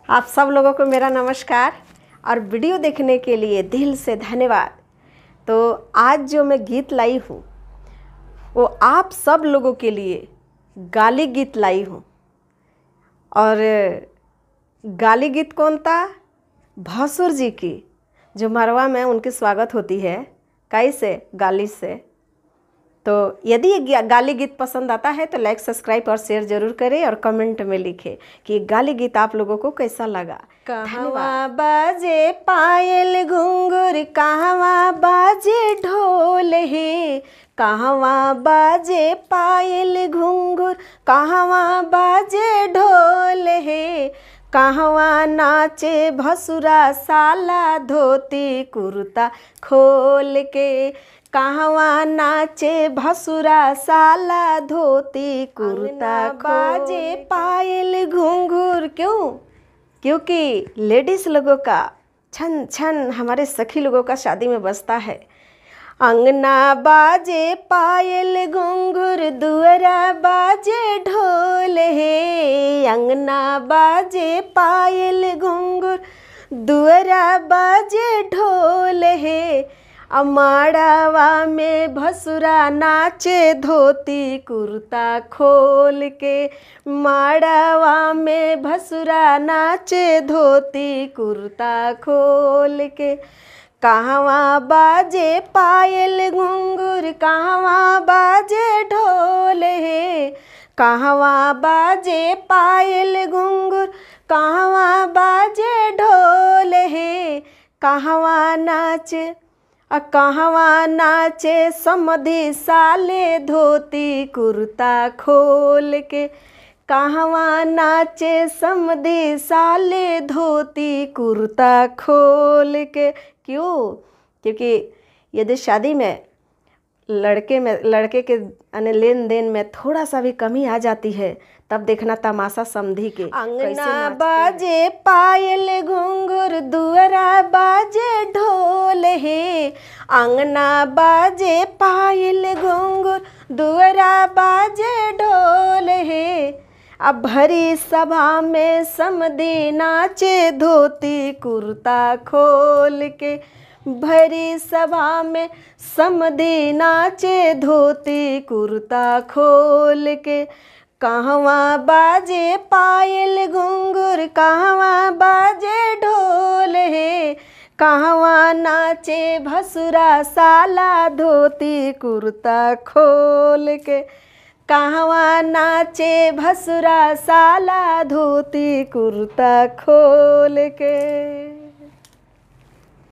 आप सब लोगों को मेरा नमस्कार और वीडियो देखने के लिए दिल से धन्यवाद। तो आज जो मैं गीत लाई हूँ वो आप सब लोगों के लिए गाली गीत लाई हूँ। और गाली गीत कौन था? भसुर जी की, जो मरवा में उनकी स्वागत होती है कैसे गाली से। तो यदि ये गाली गीत पसंद आता है तो लाइक, सब्सक्राइब और शेयर जरूर करें और कमेंट में लिखें कि ये गाली गीत आप लोगों को कैसा लगा। कहवा बाजे पायल घुंघरू, कहवा बाजे ढोल है, कहवा बाजे पायल घुंघरू, कहवा बाजे ढोल है, कहवा नाचे भसुरा साला धोती कुर्ता खोल के, कहवा नाचे भसुरा साला धोती कुर्ता बाजे पायल घुंघरू। क्यों? क्योंकि लेडीज़ लोगों का छन छन हमारे सखी लोगों का शादी में बजता है। अंगना बाजे पायल घुंघरू, दुअरा बाजे ढोल है, अंगना बाजे पायल घुंघरू, दुअरा बाजे ढोल है, अमाड़ावा में भसुरा नाचे धोती कुर्ता खोल के, माड़ावा में भसुरा नाचे धोती कुर्ता खोल के, कहवा बाजे पायल घुंघरू, कहवा बाजे ढोल है, कहवा बाजे पायल घुंघरू, कहवा बाजे ढोल है, कहवा नाचे कहवा नाचे समधी साले धोती कुर्ता खोल के, कहवा नाचे समधी साले धोती कुर्ता खोल के। क्यों? क्योंकि यदि शादी में लड़के के लेन देन में थोड़ा सा भी कमी आ जाती है तब देखना तमाशा समधी के। अंगना बाजे पायल घुंघरू, दुअरा बाजे ढोल है, अंगना बाजे पायल घुंघरू, दुअरा बाजे ढोल है, अब भरी सभा में समधी नाचे धोती कुर्ता खोल के, भरी सभा में समधी नाचे धोती कुर्ता खोल के, कहवा बाजे पायल घुंघरू, कहवा बाजे ढोल है, कहवा नाचे भसुरा साला धोती कुर्ता खोल के, कहवा नाचे भसुरा साला धोती कुर्ता खोल के।